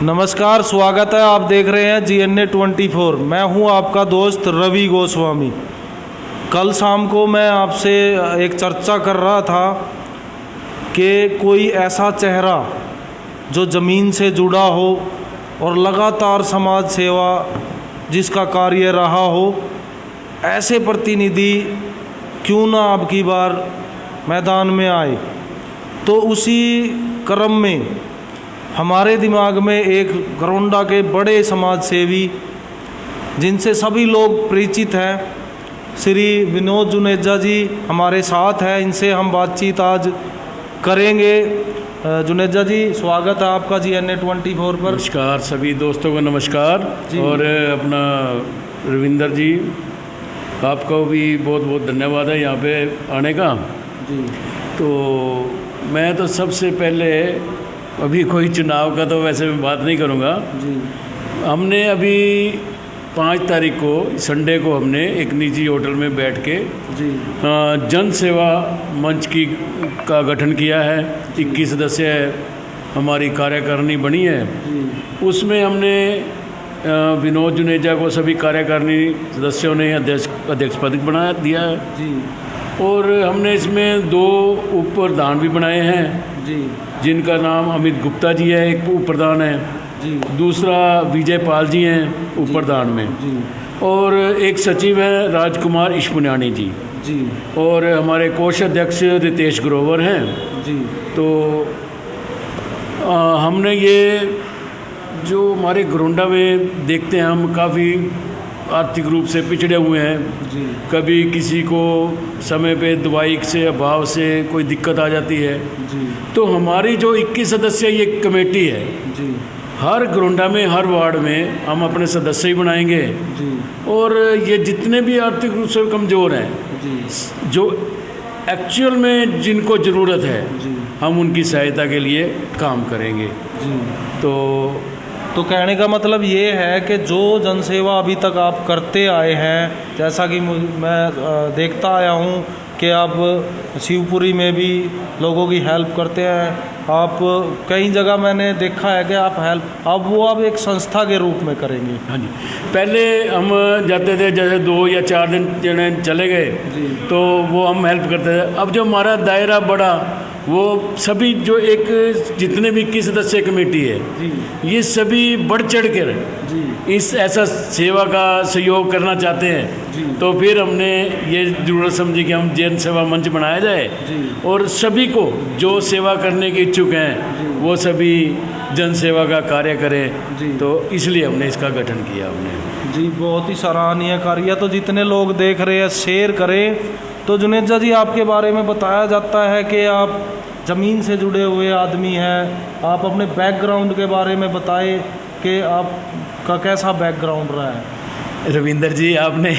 नमस्कार, स्वागत है। आप देख रहे हैं GNA 24। मैं हूं आपका दोस्त रवि गोस्वामी। कल शाम को मैं आपसे एक चर्चा कर रहा था कि कोई ऐसा चेहरा जो ज़मीन से जुड़ा हो और लगातार समाज सेवा जिसका कार्य रहा हो, ऐसे प्रतिनिधि क्यों ना अब की बार मैदान में आए। तो उसी क्रम में हमारे दिमाग में एक घरोंडा के बड़े समाज सेवी जिनसे सभी लोग परिचित हैं, श्री विनोद जुनेजा जी हमारे साथ हैं। इनसे हम बातचीत आज करेंगे। जुनेजा जी, स्वागत है आपका GNA 24 पर। नमस्कार सभी दोस्तों को नमस्कार। और अपना रविंदर जी, आपका भी बहुत बहुत धन्यवाद है यहाँ पे आने का जी। तो मैं तो सबसे पहले अभी कोई चुनाव का तो वैसे मैं बात नहीं करूँगा जी। हमने अभी 5 तारीख को संडे को हमने एक निजी होटल में बैठ के जी जन सेवा मंच का गठन किया है। 21 सदस्य हमारी कार्यकारिणी बनी है जी। उसमें हमने विनोद जुनेजा को सभी कार्यकारिणी सदस्यों ने अध्यक्ष पद बना दिया है जी। और हमने इसमें 2 उप प्रधान भी बनाए हैं जी। जिनका नाम अमित गुप्ता जी है, एक उप प्रधान है जी। दूसरा विजय पाल जी हैं उप प्रधान में जी। और एक सचिव हैं राजकुमार इश्पुनियानी जी जी। और हमारे कोषाध्यक्ष रितेश ग्रोवर हैं जी। तो हमने ये जो हमारे घरोंडा में देखते हैं, हम काफ़ी आर्थिक रूप से पिछड़े हुए हैं जी। कभी किसी को समय पे दवाई से अभाव से कोई दिक्कत आ जाती है जी। तो हमारी जो 21 सदस्य ये कमेटी है, जी। हर घरोंडा में हर वार्ड में हम अपने सदस्य ही बनाएंगे जी। और ये जितने भी आर्थिक रूप से कमज़ोर हैं, जी। जो एक्चुअल में जिनको ज़रूरत है, जी। हम उनकी सहायता के लिए काम करेंगे। जी। तो कहने का मतलब ये है कि जो जनसेवा अभी तक आप करते आए हैं, जैसा कि मैं देखता आया हूँ कि आप शिवपुरी में भी लोगों की हेल्प करते हैं। आप कई जगह मैंने देखा है कि आप हेल्प अब एक संस्था के रूप में करेंगे। हाँ जी, पहले हम जाते थे जैसे 2 या 4 दिन चले गए तो वो हम हेल्प करते थे। अब जो हमारा दायरा बढ़ा, वो सभी जो एक जितने भी 21 सदस्य कमेटी है जी। ये सभी बढ़ चढ़ कर जी। इस ऐसा सेवा का सहयोग करना चाहते हैं जी। तो फिर हमने ये ज़रूरत समझी कि हम जन सेवा मंच बनाया जाए जी। और सभी को जो सेवा करने के इच्छुक हैं वो सभी जन सेवा का कार्य करें जी। तो इसलिए हमने इसका गठन किया हमने। जी, बहुत ही सराहनीय कार्य। तो जितने लोग देख रहे हैं शेयर करें। तो जुनेजा जी, आपके बारे में बताया जाता है कि आप ज़मीन से जुड़े हुए आदमी हैं। आप अपने बैकग्राउंड के बारे में बताएं कि आपका कैसा बैकग्राउंड रहा है। रविंदर जी, आपने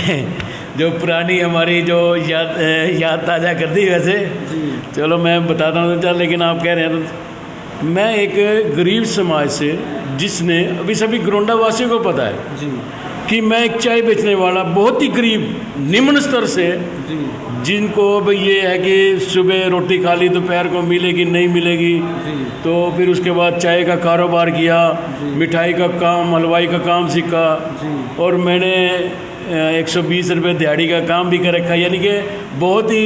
जो पुरानी हमारी जो याद ताज़ा कर दी वैसे जी। चलो मैं बताता हूँ चल, लेकिन आप कह रहे हैं तो मैं एक गरीब समाज से, जिसने अभी सभी घरोंडा वासियों को पता है जी। कि मैं एक चाय बेचने वाला बहुत ही गरीब निम्न स्तर से, जी। जिनको अब ये है कि सुबह रोटी खा ली, दोपहर को मिलेगी नहीं मिलेगी, जी। तो फिर उसके बाद चाय का कारोबार किया, मिठाई का काम, हलवाई का काम सीखा जी। और मैंने 120 रुपये दिहाड़ी का काम भी कर रखा। यानी कि बहुत ही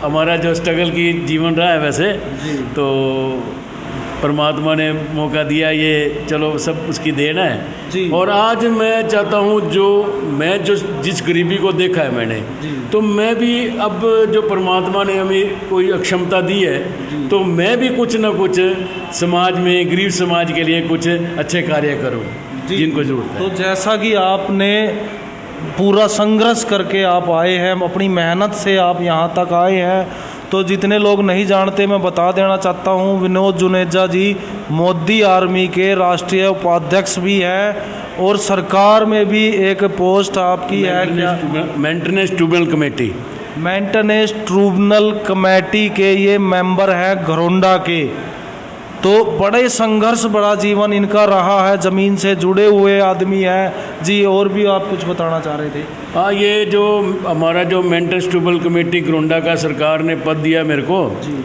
हमारा जो स्ट्रगल की जीवन रहा है वैसे जी। तो परमात्मा ने मौका दिया, ये चलो सब उसकी देन है जी। और आज मैं चाहता हूँ जिस गरीबी को देखा है मैंने, तो मैं भी अब जो परमात्मा ने हमें कोई अक्षमता दी है तो मैं भी कुछ ना कुछ समाज में, गरीब समाज के लिए कुछ अच्छे कार्य करूँ जिनको जरूरत है। तो जैसा कि आपने पूरा संघर्ष करके आप आए हैं, अपनी मेहनत से आप यहाँ तक आए हैं, तो जितने लोग नहीं जानते मैं बता देना चाहता हूँ, विनोद जुनेजा जी मोदी आर्मी के राष्ट्रीय उपाध्यक्ष भी हैं और सरकार में भी एक पोस्ट आपकी है क्या? Maintenance tribunal committee, maintenance tribunal committee के ये मेंबर हैं घरोंडा के। तो बड़े संघर्ष बड़ा जीवन इनका रहा है, ज़मीन से जुड़े हुए आदमी हैं जी। और भी आप कुछ बताना चाह रहे थे? हाँ, ये जो हमारा जो मेंटेनेंस ट्रिब्यूनल कमेटी घरोंडा का सरकार ने पद दिया मेरे को जी,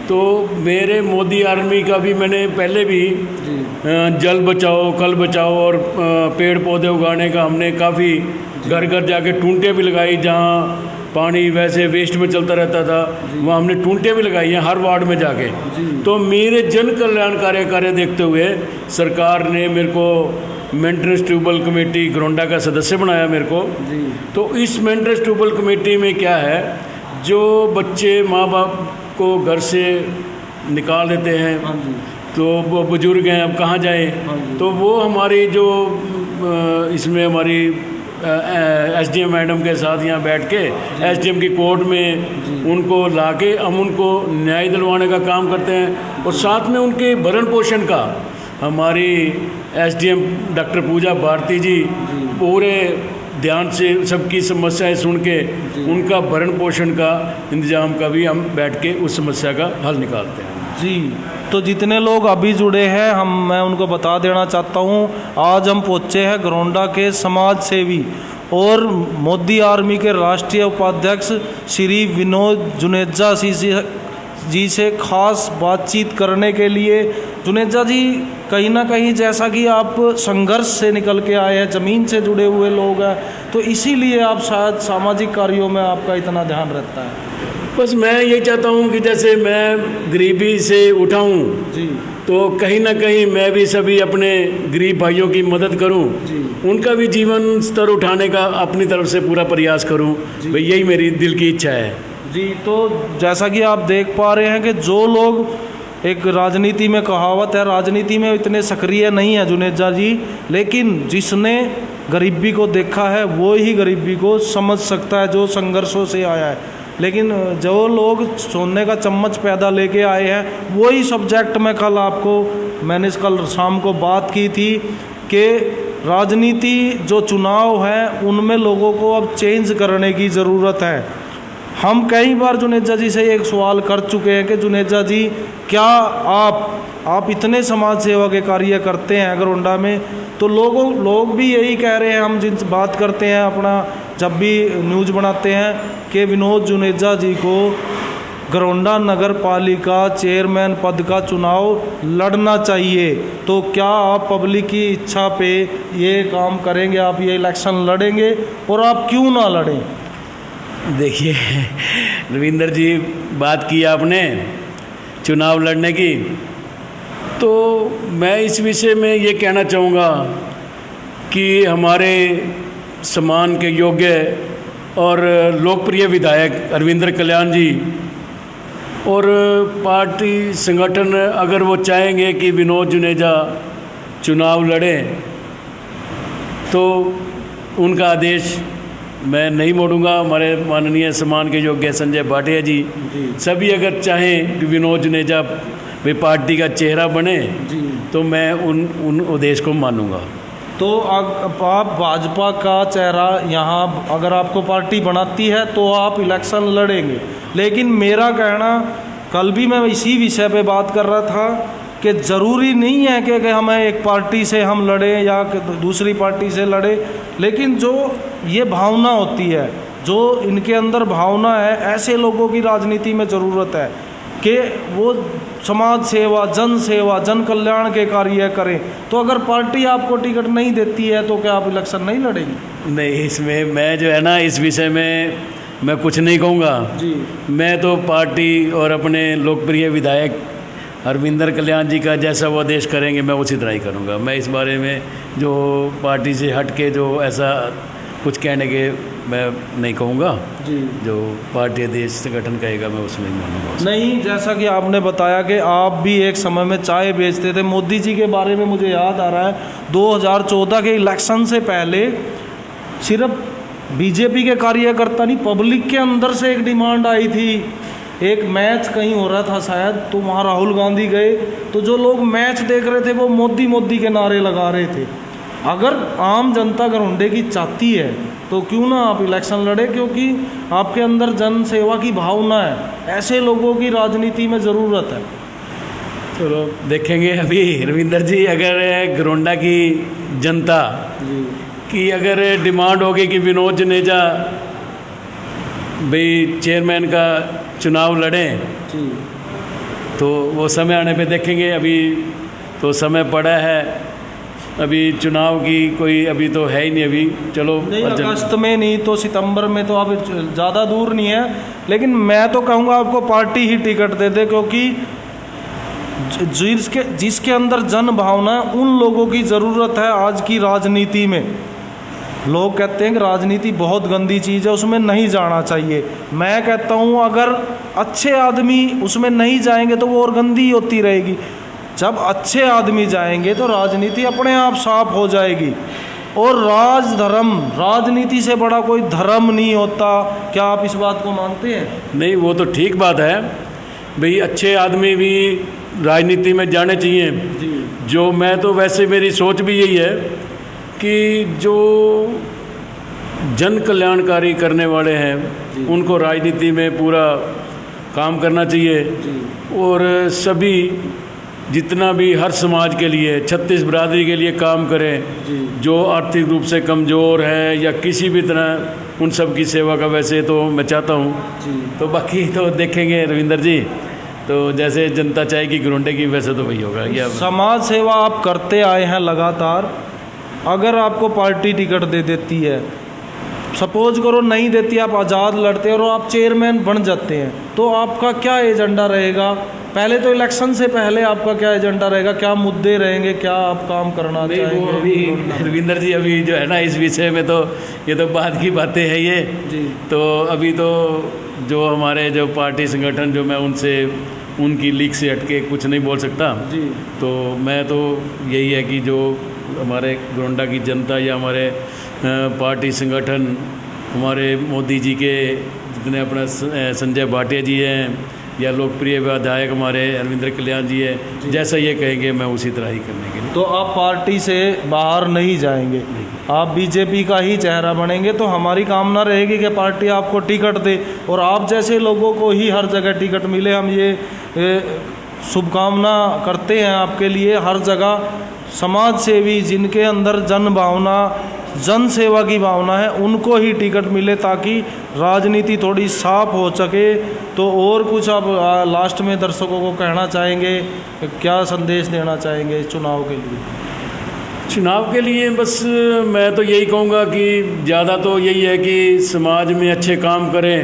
तो मेरे मोदी आर्मी का भी मैंने पहले भी जल बचाओ कल बचाओ और पेड़ पौधे उगाने का हमने काफ़ी घर घर जाके टूंटे भी लगाई, जहाँ पानी वैसे वेस्ट में चलता रहता था वहाँ हमने टूंटे भी लगाई हैं हर वार्ड में जाके। तो मेरे जन कल्याणकारी कार्य देखते हुए सरकार ने मेरे को मेंटेनेंस ट्यूबवेल कमेटी घरौंडा का सदस्य बनाया मेरे को। तो इस मेंटेनेंस ट्यूबवेल कमेटी में क्या है, जो बच्चे माँ बाप को घर से निकाल देते हैं तो वो बुजुर्ग हैं, अब कहाँ जाएं, तो वो हमारी जो इसमें हमारी एसडीएम मैडम के साथ यहाँ बैठ के एसडीएम की कोर्ट में उनको लाके हम उनको न्याय दिलवाने का काम करते हैं। और साथ में उनके भरण पोषण का हमारी एसडीएम डॉक्टर पूजा भारती जी पूरे ध्यान से सबकी समस्याएं सुन के उनका भरण पोषण का इंतजाम का भी हम बैठ के उस समस्या का हल निकालते हैं। जी, तो जितने लोग अभी जुड़े हैं मैं उनको बता देना चाहता हूँ, आज हम पहुँचे हैं घरौंडा के समाज सेवी और मोदी आर्मी के राष्ट्रीय उपाध्यक्ष श्री विनोद जुनेजा जी से खास बातचीत करने के लिए। जुनेजा जी, कहीं ना कहीं जैसा कि आप संघर्ष से निकल के आए हैं, ज़मीन से जुड़े हुए लोग हैं, तो इसीलिए आप शायद सामाजिक कार्यों में आपका इतना ध्यान रहता है। बस मैं यही चाहता हूँ कि जैसे मैं गरीबी से उठा हूँ जी, तो कहीं ना कहीं मैं भी सभी अपने गरीब भाइयों की मदद करूँ, उनका भी जीवन स्तर उठाने का अपनी तरफ से पूरा प्रयास करूँ। भाई यही मेरी दिल की इच्छा है। जी, तो जैसा कि आप देख पा रहे हैं कि जो लोग एक राजनीति में कहावत है, राजनीति में इतने सक्रिय नहीं है जुनेजा जी, लेकिन जिसने गरीबी को देखा है वो ही गरीबी को समझ सकता है, जो संघर्षों से आया है। लेकिन जो लोग सोने का चम्मच पैदा लेके आए हैं, वही सब्जेक्ट में मैंने कल शाम को बात की थी कि राजनीति जो चुनाव है उनमें लोगों को अब चेंज करने की ज़रूरत है। हम कई बार जुनेजा जी से एक सवाल कर चुके हैं कि जुनेजा जी, क्या आप इतने समाज सेवा के कार्य करते हैं घरौंडा में, तो लोग भी यही कह रहे हैं, हम जिनसे बात करते हैं अपना जब भी न्यूज़ बनाते हैं कि विनोद जुनेजा जी को घरौंडा नगर पालिका चेयरमैन पद का चुनाव लड़ना चाहिए। तो क्या आप पब्लिक की इच्छा पे ये काम करेंगे, आप ये इलेक्शन लड़ेंगे, और आप क्यों ना लड़ें? देखिए रविंदर जी, बात की आपने चुनाव लड़ने की, तो मैं इस विषय में ये कहना चाहूँगा कि हमारे सम्मान के योग्य और लोकप्रिय विधायक अरविंदर कल्याण जी और पार्टी संगठन अगर वो चाहेंगे कि विनोद जुनेजा चुनाव लड़ें तो उनका आदेश मैं नहीं मोड़ूंगा। हमारे माननीय सम्मान के योग्य संजय भाटिया जी सभी अगर चाहें कि विनोद जुनेजा वे पार्टी का चेहरा बने तो मैं उन उद्देश्य को मानूंगा। तो आप भाजपा का चेहरा यहाँ अगर आपको पार्टी बनाती है तो आप इलेक्शन लड़ेंगे, लेकिन मेरा कहना, कल भी मैं इसी विषय पे बात कर रहा था कि ज़रूरी नहीं है कि हमें एक पार्टी से हम लड़ें या दूसरी पार्टी से लड़े, लेकिन जो ये भावना होती है, जो इनके अंदर भावना है, ऐसे लोगों की राजनीति में ज़रूरत है कि वो समाज सेवा, जन कल्याण के कार्य करें। तो अगर पार्टी आपको टिकट नहीं देती है तो क्या आप इलेक्शन नहीं लड़ेंगे? नहीं, इसमें मैं जो है ना, इस विषय में मैं कुछ नहीं कहूँगा जी। मैं तो पार्टी और अपने लोकप्रिय विधायक अरविंदर कल्याण जी का जैसा वो आदेश करेंगे मैं उसी तरह ही करूँगा। मैं इस बारे में जो पार्टी से हट के जो ऐसा कुछ कहने के मैं नहीं कहूँगा जी। जो पार्टी आदेश संगठन कहेगा मैं उसमें नहीं मानूंगा। नहीं, जैसा कि आपने बताया कि आप भी एक समय में चाय बेचते थे, मोदी जी के बारे में मुझे याद आ रहा है 2014 के इलेक्शन से पहले सिर्फ बीजेपी के कार्यकर्ता नहीं, पब्लिक के अंदर से एक डिमांड आई थी, एक मैच कहीं हो रहा था शायद, तो वहाँ राहुल गांधी गए, तो जो लोग मैच देख रहे थे वो मोदी मोदी के नारे लगा रहे थे। अगर आम जनता घरौंडे की चाहती है तो क्यों ना आप इलेक्शन लड़े, क्योंकि आपके अंदर जन सेवा की भावना है, ऐसे लोगों की राजनीति में ज़रूरत है। चलो देखेंगे अभी रविंदर जी, अगर घरौंडा की जनता की अगर डिमांड होगी कि विनोद जुनेजा भाई चेयरमैन का चुनाव लड़ें तो वो समय आने पे देखेंगे। अभी तो समय पड़ा है, अभी चुनाव की कोई अभी तो है ही नहीं। अभी चलो नहीं, अगस्त में नहीं तो सितंबर में तो अब ज़्यादा दूर नहीं है। लेकिन मैं तो कहूँगा आपको पार्टी ही टिकट दे दे, क्योंकि जिसके अंदर जन भावना है, उन लोगों की ज़रूरत है आज की राजनीति में। लोग कहते हैं कि राजनीति बहुत गंदी चीज़ है, उसमें नहीं जाना चाहिए। मैं कहता हूँ अगर अच्छे आदमी उसमें नहीं जाएंगे तो वो और गंदी होती रहेगी। जब अच्छे आदमी जाएंगे तो राजनीति अपने आप साफ हो जाएगी। और राजनीति से बड़ा कोई धर्म नहीं होता। क्या आप इस बात को मानते हैं? नहीं, वो तो ठीक बात है भाई, अच्छे आदमी भी राजनीति में जाने चाहिए। जो मैं तो वैसे मेरी सोच भी यही है कि जो जन कल्याणकारी करने वाले हैं उनको राजनीति में पूरा काम करना चाहिए। और सभी जितना भी हर समाज के लिए, छत्तीस बिरादरी के लिए काम करें। जो आर्थिक रूप से कमज़ोर है या किसी भी तरह, उन सब की सेवा का वैसे तो मैं चाहता हूँ। तो बाकी तो देखेंगे रविंदर जी, तो जैसे जनता चाहेगी घरोंडे की, वैसे तो वही होगा। या समाज सेवा आप करते आए हैं लगातार, अगर आपको पार्टी टिकट दे देती है, सपोज करो नहीं देती, आप आज़ाद लड़ते और आप चेयरमैन बन जाते हैं, तो आपका क्या एजेंडा रहेगा? पहले तो इलेक्शन से पहले आपका क्या एजेंडा रहेगा? क्या मुद्दे रहेंगे? क्या आप काम करना चाहेंगे? अभी रविंदर जी, अभी जो है ना इस विषय में तो ये तो बाद की बातें हैं ये जी। तो अभी तो जो हमारे जो पार्टी संगठन, जो मैं उनसे उनकी लीक से हटके कुछ नहीं बोल सकता जी। तो मैं तो यही है कि जो हमारे गोंडा की जनता या हमारे पार्टी संगठन, हमारे मोदी जी के जितने अपना संजय भाटिया जी हैं या लोकप्रिय विधायक हमारे अरविंदर कल्याण जी है, जैसा ये कहेंगे मैं उसी तरह ही करने के लिए। तो आप पार्टी से बाहर नहीं जाएंगे, आप बीजेपी का ही चेहरा बनेंगे। तो हमारी कामना रहेगी कि पार्टी आपको टिकट दे और आप जैसे लोगों को ही हर जगह टिकट मिले। हम ये शुभकामना करते हैं आपके लिए। हर जगह समाज सेवी जिनके अंदर जन भावना, जन सेवा की भावना है, उनको ही टिकट मिले ताकि राजनीति थोड़ी साफ हो सके। तो और कुछ आप लास्ट में दर्शकों को कहना चाहेंगे, क्या संदेश देना चाहेंगे इस चुनाव के लिए? चुनाव के लिए बस मैं तो यही कहूँगा कि ज़्यादा तो यही है कि समाज में अच्छे काम करें,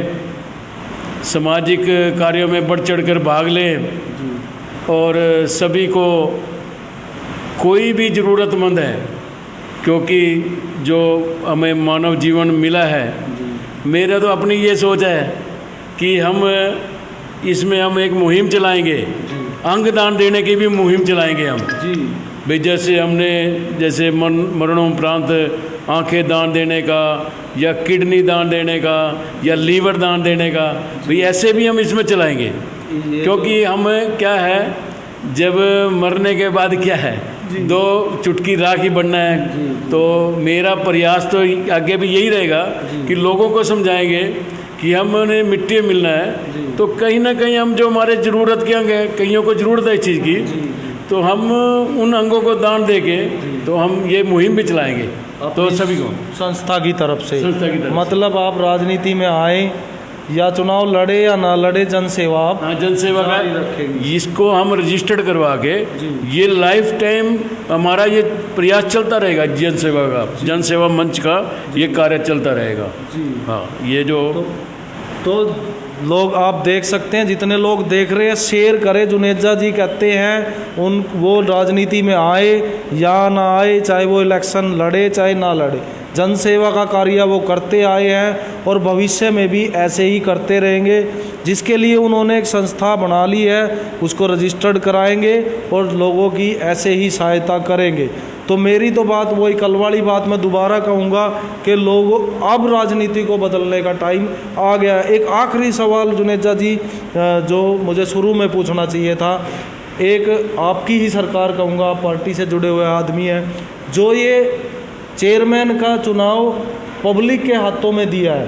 सामाजिक कार्यों में बढ़ चढ़कर भाग लें और सभी को, कोई भी ज़रूरतमंद है, क्योंकि जो हमें मानव जीवन मिला है, मेरा तो अपनी ये सोच है कि हम इसमें हम एक मुहिम चलाएंगे, अंगदान देने की भी मुहिम चलाएंगे हम जी। भाई जैसे हमने जैसे मरणोपरांत आंखें दान देने का या किडनी दान देने का या लीवर दान देने का, भाई ऐसे भी हम इसमें चलाएंगे। क्योंकि हम क्या है, जब मरने के बाद क्या है, दो चुटकी राख ही बनना है। तो मेरा प्रयास तो आगे भी यही रहेगा कि लोगों को समझाएंगे कि हमने मिट्टी में मिलना है। तो कहीं ना कहीं हम जो हमारे ज़रूरत के अंग हैं, कईयों को ज़रूरत है इस चीज़ की, तो हम उन अंगों को दान देके तो हम ये मुहिम भी चलाएंगे। तो सभी को संस्था की तरफ से मतलब आप राजनीति में आए या चुनाव लड़े या ना लड़े, जन सेवा आप जन सेवा का इसको हम रजिस्टर्ड करवा के ये लाइफ टाइम हमारा ये प्रयास चलता रहेगा। जन सेवा का, जन सेवा मंच का ये कार्य चलता रहेगा। हाँ, ये जो तो लोग आप देख सकते हैं, जितने लोग देख रहे हैं शेयर करें। जुनेजा जी कहते हैं वो राजनीति में आए या ना आए, चाहे वो इलेक्शन लड़े चाहे ना लड़े, जन सेवा का कार्य वो करते आए हैं और भविष्य में भी ऐसे ही करते रहेंगे। जिसके लिए उन्होंने एक संस्था बना ली है, उसको रजिस्टर्ड कराएंगे और लोगों की ऐसे ही सहायता करेंगे। तो मेरी तो बात वही कल वाली बात मैं दोबारा कहूँगा कि लोग अब राजनीति को बदलने का टाइम आ गया। एक आखिरी सवाल जुनेजा जी जो मुझे शुरू में पूछना चाहिए था, एक आपकी ही सरकार कहूँगा, आप पार्टी से जुड़े हुए आदमी हैं, जो ये चेयरमैन का चुनाव पब्लिक के हाथों में दिया है।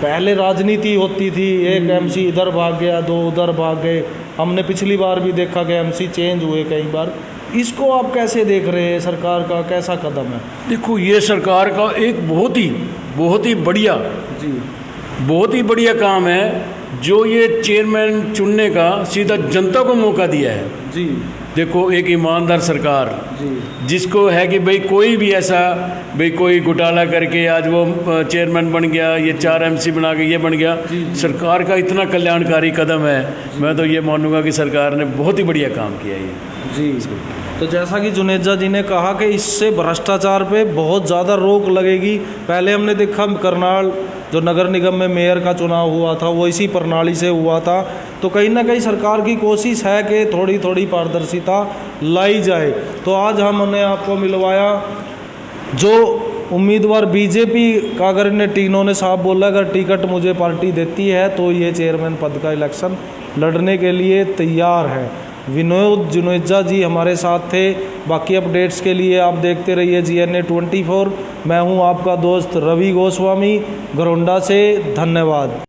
पहले राजनीति होती थी, एक एमसी इधर भाग गया, दो उधर भाग गए, हमने पिछली बार भी देखा कि एमसी चेंज हुए कई बार। इसको आप कैसे देख रहे हैं? सरकार का कैसा कदम है? देखो, ये सरकार का एक बहुत ही बढ़िया, बहुत ही बढ़िया काम है जो ये चेयरमैन चुनने का सीधा जनता को मौका दिया है। जी देखो, एक ईमानदार सरकार जी जिसको है कि भाई कोई भी ऐसा भाई कोई घोटाला करके आज वो चेयरमैन बन गया, ये 4 MC बना के ये बन गया। सरकार का इतना कल्याणकारी कदम है, मैं तो ये मानूंगा कि सरकार ने बहुत ही बढ़िया काम किया है ये। जी। तो जैसा कि जुनेजा जी ने कहा कि इससे भ्रष्टाचार पे बहुत ज़्यादा रोक लगेगी। पहले हमने देखा करनाल जो नगर निगम में मेयर का चुनाव हुआ था वो इसी प्रणाली से हुआ था। तो कहीं ना कहीं सरकार की कोशिश है कि थोड़ी थोड़ी पारदर्शिता लाई जाए। तो आज हमने आपको मिलवाया जो उम्मीदवार बीजेपी का, अगर इन्होंने साफ बोला अगर टिकट मुझे पार्टी देती है तो ये चेयरमैन पद का इलेक्शन लड़ने के लिए तैयार है। विनोद जुनेजा जी हमारे साथ थे। बाकी अपडेट्स के लिए आप देखते रहिए GNA 24। मैं हूं आपका दोस्त रवि गोस्वामी, घरौंडा से। धन्यवाद।